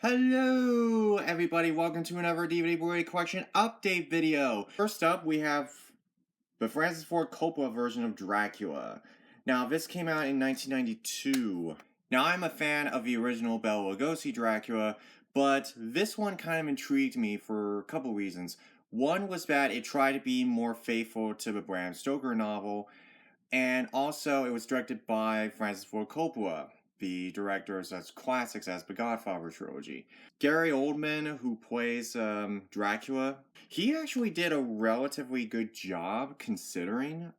Hello, everybody. Welcome to another DVD Blu-ray collection update video. First up, we have the Francis Ford Coppola version of Dracula. Now, this came out in 1992. Now, I'm a fan of the original Bela Lugosi Dracula, but this one kind of intrigued me for a couple reasons. One was that it tried to be more faithful to the Bram Stoker novel, and also it was directed by Francis Ford Coppola, the director of such classics as the Godfather trilogy. Gary Oldman, who plays Dracula, he actually did a relatively good job considering.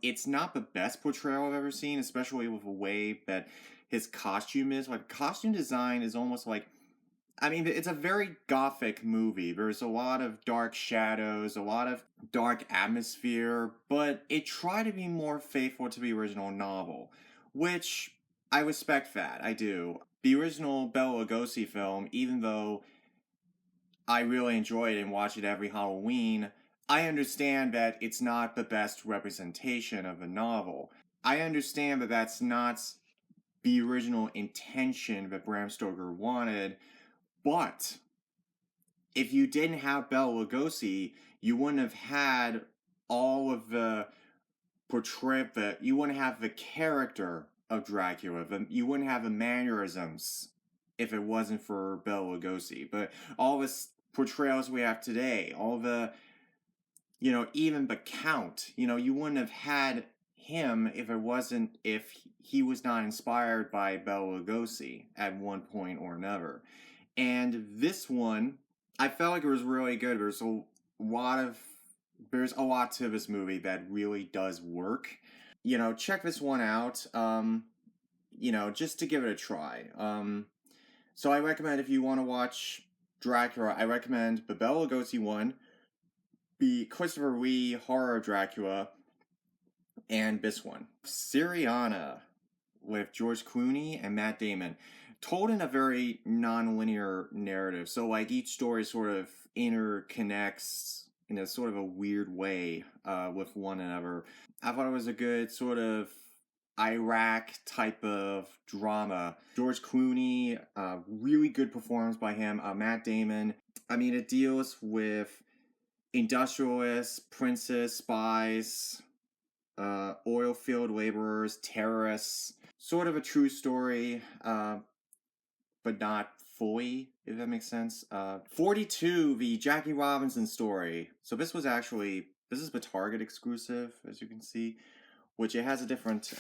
It's not the best portrayal I've ever seen, especially with the way that his costume is. Like, costume design is almost like, I mean, it's a very gothic movie. There's a lot of dark shadows, a lot of dark atmosphere, but it tried to be more faithful to the original novel, which I respect that. I do. The original Bela Lugosi film, even though I really enjoy it and watch it every Halloween, I understand that it's not the best representation of the novel. I understand that that's not the original intention that Bram Stoker wanted, but if you didn't have Bela Lugosi, you wouldn't have had all of the portrayal, you wouldn't have the character of Dracula, you wouldn't have the mannerisms if it wasn't for Bela Lugosi. But all the portrayals we have today, all the, even the Count, you wouldn't have had him if he was not inspired by Bela Lugosi at one point or another. And this one, I felt like it was really good. There's a lot to this movie that really does work. Check this one out. Just to give it a try. So I recommend, if you want to watch Dracula, I recommend the Bela Lugosi one, the Christopher Lee horror Dracula, and this one, Syriana, with George Clooney and Matt Damon, told in a very non-linear narrative. So like each story sort of interconnects in a sort of a weird way with one another. I thought it was a good sort of Iraq type of drama. George Clooney, really good performance by him. Matt Damon, I mean, it deals with industrialists, princes, spies, oil field laborers, terrorists. Sort of a true story, but not fully, if that makes sense. 42, the Jackie Robinson story. So this is the Target exclusive, as you can see, which it has a different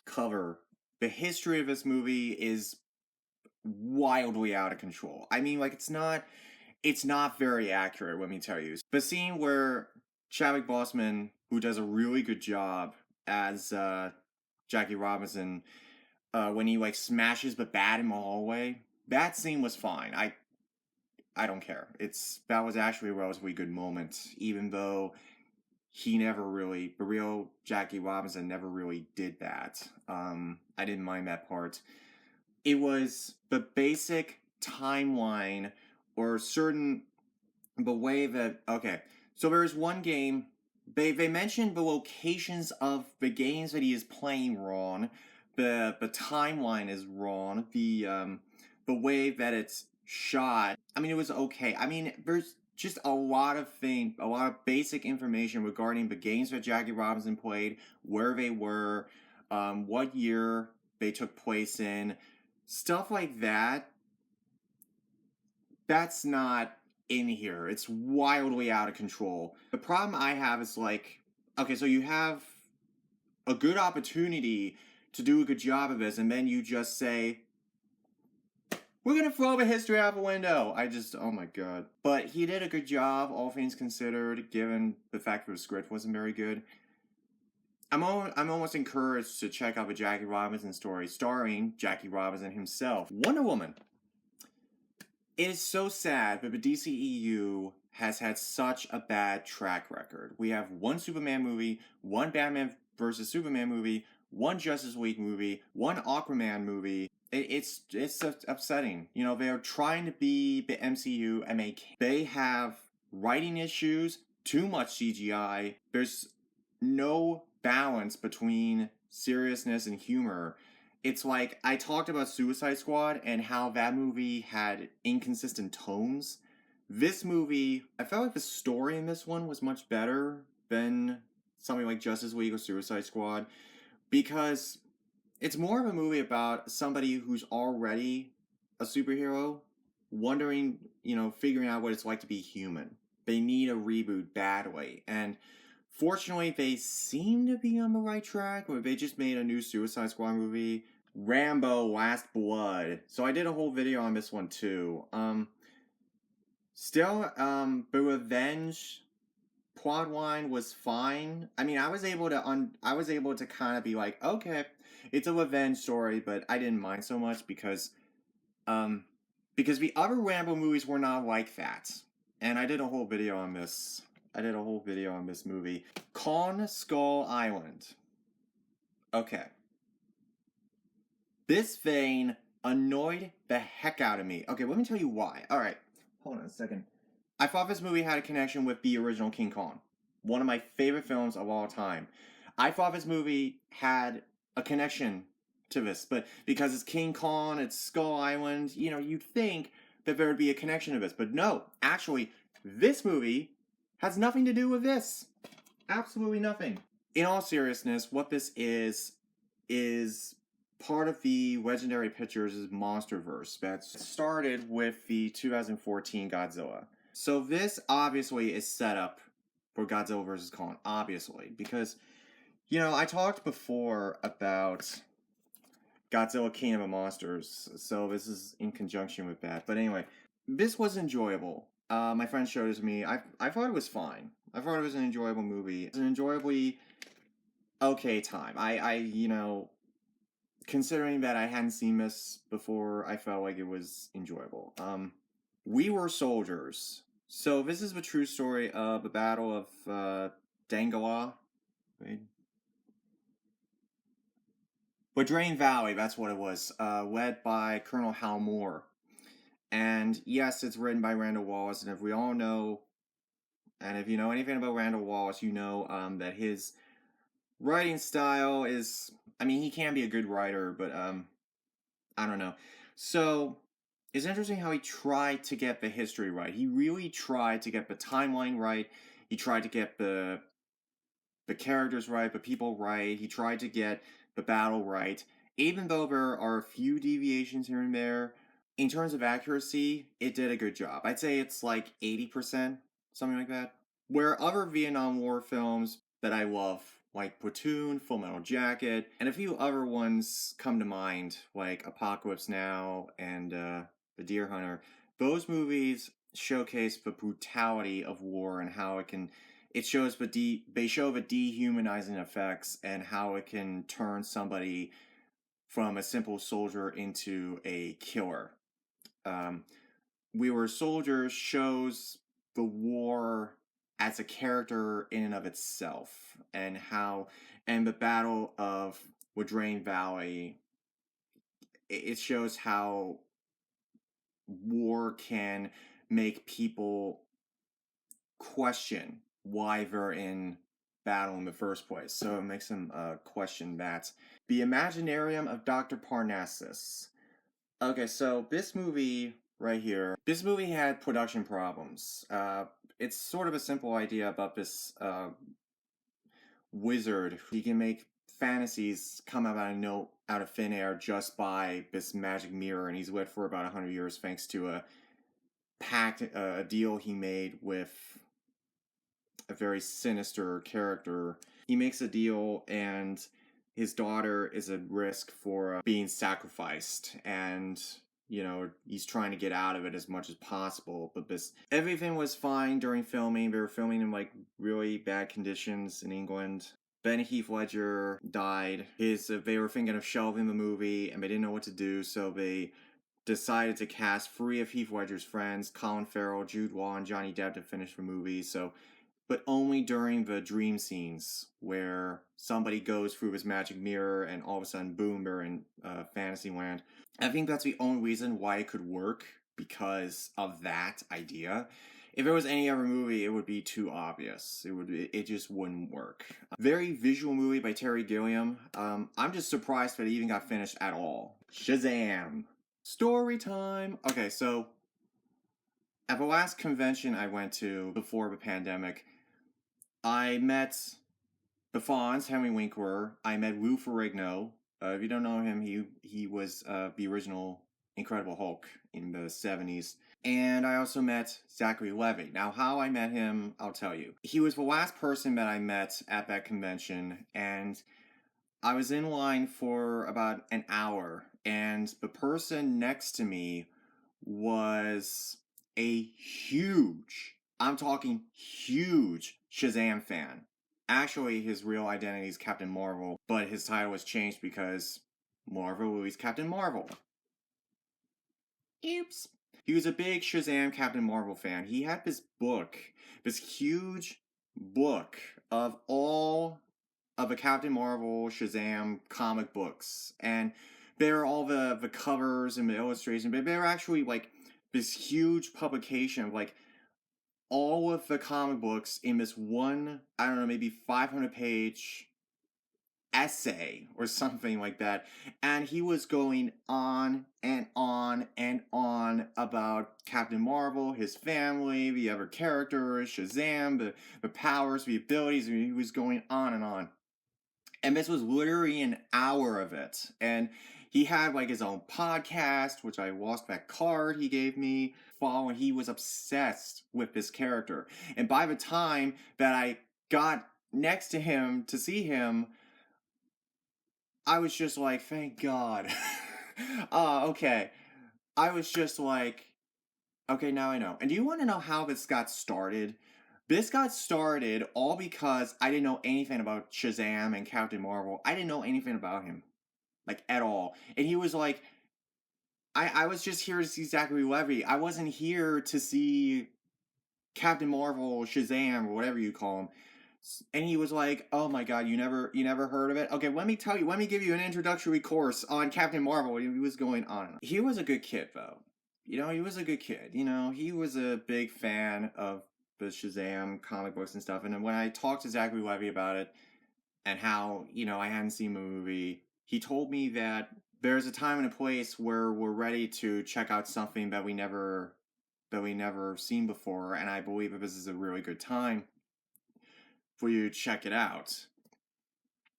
cover. The history of this movie is wildly out of control. I mean, like, it's not very accurate, let me tell you. The scene where Chadwick Boseman, who does a really good job as Jackie Robinson, when he like smashes the bat in the hallway, that scene was fine. I don't care. That was actually a relatively good moment, even though the real Jackie Robinson never really did that. I didn't mind that part. It was the basic timeline or the way that, okay, so there's one game, they mentioned the locations of the games that he is playing wrong, the timeline is wrong, the way that it's shot, I mean, it was okay. I mean, there's just a lot of basic information regarding the games that Jackie Robinson played, where they were, what year they took place in, stuff like that. That's not in here. It's wildly out of control. The problem I have is like, okay, so you have a good opportunity to do a good job of this, and then you just say, we're gonna throw the history out the window. Oh my god. But he did a good job, all things considered, given the fact that the script wasn't very good. I'm almost encouraged to check out the Jackie Robinson story, starring Jackie Robinson himself. Wonder Woman. It is so sad that the DCEU has had such a bad track record. We have one Superman movie, one Batman vs. Superman movie, one Justice League movie, one Aquaman movie. It's upsetting. They are trying to be the MCU and they have writing issues, too much CGI. There's no balance between seriousness and humor. It's like I talked about Suicide Squad and how that movie had inconsistent tones. This movie, I felt like the story in this one was much better than something like Justice League or Suicide Squad because it's more of a movie about somebody who's already a superhero wondering, figuring out what it's like to be human. They need a reboot badly. And fortunately, they seem to be on the right track. They just made a new Suicide Squad movie, Rambo Last Blood. So I did a whole video on this one too. The revenge plotline was fine. I mean, I was able to kind of be like, okay, it's a revenge story, but I didn't mind so much because the other Rambo movies were not like that. And I did a whole video on this. Movie. Kong Skull Island. Okay. This vein annoyed the heck out of me. Okay, let me tell you why. Alright, hold on a second. I thought this movie had a connection with the original King Kong. One of my favorite films of all time. I thought this movie had a connection to this, but because it's King Kong, it's Skull Island, you'd think that there would be a connection to this. But no, actually, this movie has nothing to do with this. Absolutely nothing. In all seriousness, what this is part of the Legendary Pictures' Monsterverse that started with the 2014 Godzilla. So this obviously is set up for Godzilla vs. Kong, obviously, because, I talked before about Godzilla King of the Monsters, so this is in conjunction with that. But anyway, this was enjoyable. My friend showed it to me. I thought it was fine. I thought it was an enjoyable movie. It's an enjoyably okay time. Considering that I hadn't seen this before, I felt like it was enjoyable. We Were Soldiers. So this is the true story of the Battle of Dangala. Right? Wadrain Valley, that's what it was. Led by Colonel Hal Moore. And yes, it's written by Randall Wallace, and if we all know, and if you know anything about Randall Wallace, you know that his writing style is, he can be a good writer, but I don't know. So it's interesting how he tried to get the history right. He really tried to get the timeline right. He tried to get the characters right, the people right. He tried to get the battle right. Even though there are a few deviations here and there, in terms of accuracy, it did a good job. I'd say it's like 80%, something like that. Where other Vietnam War films that I love, like Platoon, Full Metal Jacket, and a few other ones come to mind, like Apocalypse Now and The Deer Hunter, those movies showcase the brutality of war and how they show the dehumanizing effects and how it can turn somebody from a simple soldier into a killer. We Were Soldiers shows the war as a character in and of itself, and the Battle of Wadrain Valley, it shows how war can make people question why they're in battle in the first place. So it makes them question that. The Imaginarium of Dr. Parnassus. Okay, so this movie right here, this movie had production problems. It's sort of a simple idea about this wizard. He can make fantasies come out of thin air just by this magic mirror, and he's lived for about 100 years thanks to a deal he made with a very sinister character. He makes a deal, and his daughter is at risk for being sacrificed, and he's trying to get out of it as much as possible. But everything was fine during filming. They were filming in like really bad conditions in England. Then Heath Ledger died. They were thinking of shelving the movie, and they didn't know what to do, so they decided to cast 3 of Heath Ledger's friends, Colin Farrell, Jude Law, and Johnny Depp, to finish the movie. But only during the dream scenes where somebody goes through his magic mirror and all of a sudden, boom, they're in Fantasyland. I think that's the only reason why it could work, because of that idea. If it was any other movie, it would be too obvious. It just wouldn't work. Very visual movie by Terry Gilliam. I'm just surprised that it even got finished at all. Shazam! Story time! Okay, so at the last convention I went to before the pandemic, I met the Fonz, Henry Winkler. I met Lou Ferrigno. If you don't know him, he was the original Incredible Hulk in the 70s. And I also met Zachary Levi. Now, how I met him, I'll tell you. He was the last person that I met at that convention, and I was in line for about an hour, and the person next to me was a huge, I'm talking huge, Shazam fan. Actually, his real identity is Captain Marvel, but his title was changed because Marvel released Captain Marvel. Oops. He was a big Shazam Captain Marvel fan. He had this book, this huge book of all of the Captain Marvel Shazam comic books. And there are all the covers and the illustrations, but they're actually like this huge publication of like all of the comic books in this one, I don't know, maybe 500-page essay or something like that. And he was going on and on and on about Captain Marvel, his family, the other characters, Shazam, the powers, the abilities. He was going on and on. And this was literally an hour of it. And he had like his own podcast, which I lost that card he gave me. Following, he was obsessed with this character. And by the time that I got next to him to see him, I was just like, thank God. Okay. I was just like, okay, now I know. And do you want to know how this got started? This got started all because I didn't know anything about Shazam and Captain Marvel. I didn't know anything about him, like, at all. And he was like, I was just here to see Zachary Levi. I wasn't here to see Captain Marvel, Shazam, or whatever you call him. And he was like, oh my God, you never heard of it? Okay, let me give you an introductory course on Captain Marvel. He was going on. He was a good kid, though. You know, he was a good kid. You know, he was a big fan of the Shazam comic books and stuff. And then when I talked to Zachary Levi about it and how, you know, I hadn't seen the movie, he told me that there's a time and a place where we're ready to check out something that we never seen before, and I believe that this is a really good time for you to check it out.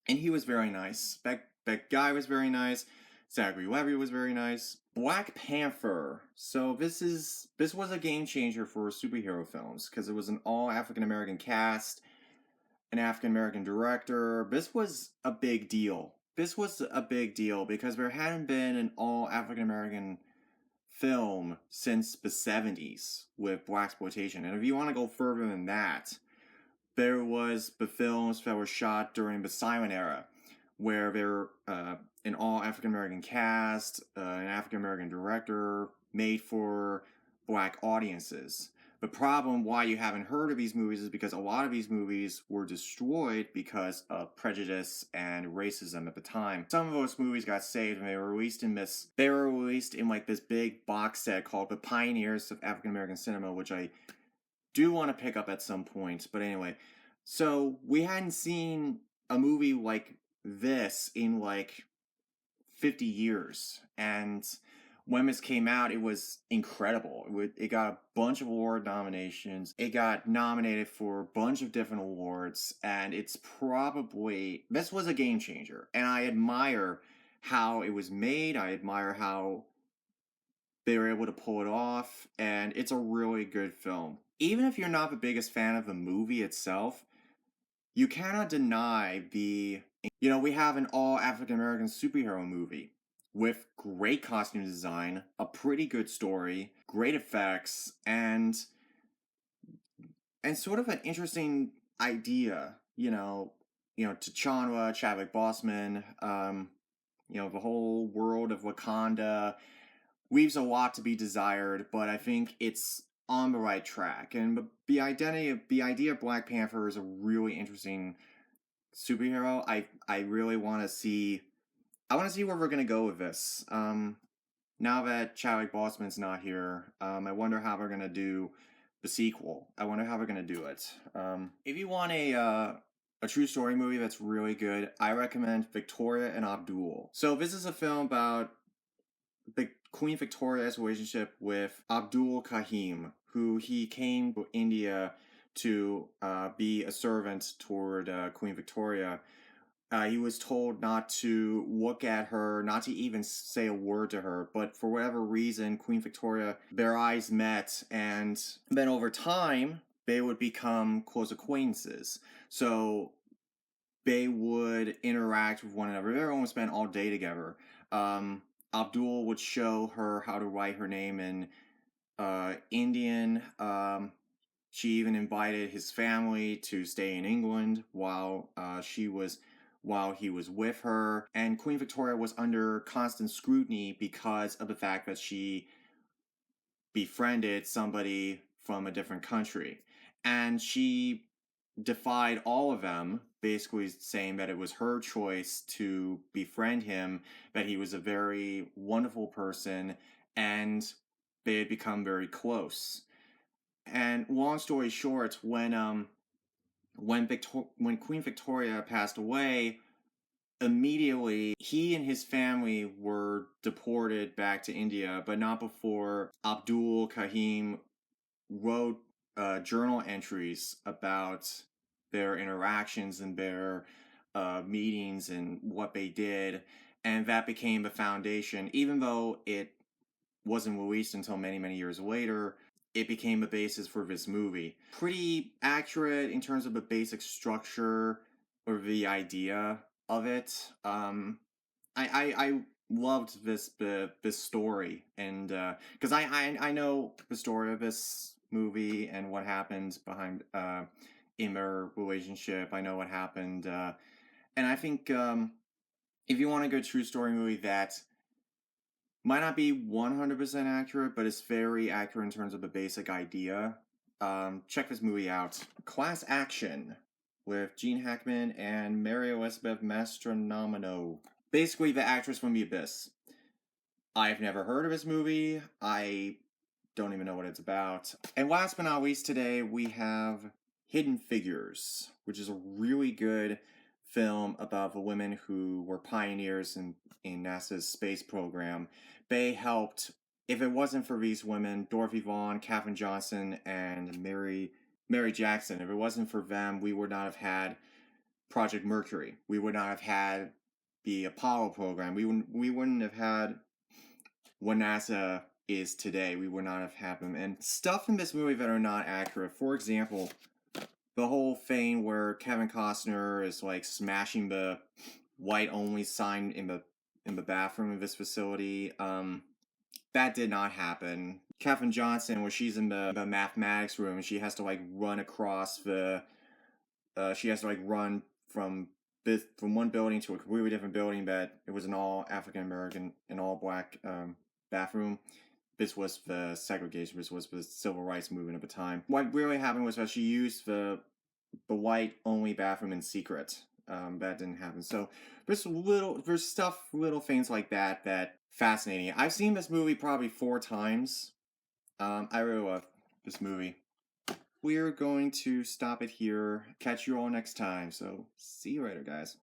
And he was very nice. That guy was very nice. Zachary Levi was very nice. Black Panther. So this was a game changer for superhero films because it was an all African American cast, an African American director. This was a big deal. This was a big deal because there hadn't been an all African American film since the 70s with blaxploitation. And if you want to go further than that, there was the films that were shot during the silent era, where they're an all African American cast, an African American director, made for black audiences. The problem why you haven't heard of these movies is because a lot of these movies were destroyed because of prejudice and racism at the time. Some of those movies got saved and they were released in like this big box set called The Pioneers of African American Cinema, which I do want to pick up at some point. But anyway, so we hadn't seen a movie like this in like 50 years. And when this came out, it was incredible. It got a bunch of award nominations. It got nominated for a bunch of different awards. And this was a game changer. And I admire how it was made. I admire how they were able to pull it off. And it's a really good film. Even if you're not the biggest fan of the movie itself, you cannot deny we have an all African American superhero movie with great costume design, a pretty good story, great effects, and sort of an interesting idea, T'Challa, Chadwick Boseman, the whole world of Wakanda leaves a lot to be desired, but I think it's on the right track. And the idea of Black Panther is a really interesting superhero. I really want to see where we're gonna go with this. Now that Chadwick Boseman's not here, I wonder how we're gonna do the sequel. I wonder how they're gonna do it. If you want a true story movie that's really good, I recommend Victoria and Abdul. So this is a film about Queen Victoria's relationship with Abdul Kahim, who he came to India to be a servant toward Queen Victoria. He was told not to look at her, not to even say a word to her, but for whatever reason, Queen Victoria, their eyes met, and then over time, they would become close acquaintances. So they would interact with one another. They would almost spend all day together. Abdul would show her how to write her name in Indian. She even invited his family to stay in England while he was with her. And Queen Victoria was under constant scrutiny because of the fact that she befriended somebody from a different country. And she defied all of them, basically saying that it was her choice to befriend him, that he was a very wonderful person, and they had become very close. And long story short, when Queen Victoria passed away, immediately he and his family were deported back to India, but not before Abdul Kahim wrote journal entries about their interactions and their meetings and what they did, and that became the foundation. Even though it wasn't released until many, many years later, it became the basis for this movie. Pretty accurate in terms of the basic structure or the idea of it. I loved this story, and because I know the story of this movie and what happened behind in their relationship. I know what happened, and I think if you want a good true story movie that might not be 100% accurate, but it's very accurate in terms of the basic idea, check this movie out. Class Action with Gene Hackman and Mary Elizabeth Mastronomino. Basically, the actress from The Abyss. I've never heard of this movie. I don't even know what it's about. And last but not least today, we have Hidden Figures, which is a really good film about the women who were pioneers in NASA's space program. They helped, if it wasn't for these women, Dorothy Vaughan, Katherine Johnson, and Mary Jackson, if it wasn't for them, we would not have had Project Mercury. We would not have had the Apollo program. We wouldn't have had what NASA is today. We would not have had them. And stuff in this movie that are not accurate. For example, the whole thing where Kevin Costner is like smashing the white only sign in the bathroom of this facility. That did not happen. Katherine Johnson, where she's in the mathematics room, she has to like run across she has to like run from one building to a completely different building, that it was an all African American and all black bathroom. This was the segregation. This was the civil rights movement at the time. What really happened was that she used the white only bathroom in secret. That didn't happen. So there's little things like that fascinating. I've seen this movie probably 4 times. I really love this movie. We're going to stop it here. Catch you all next time. So see you later, guys.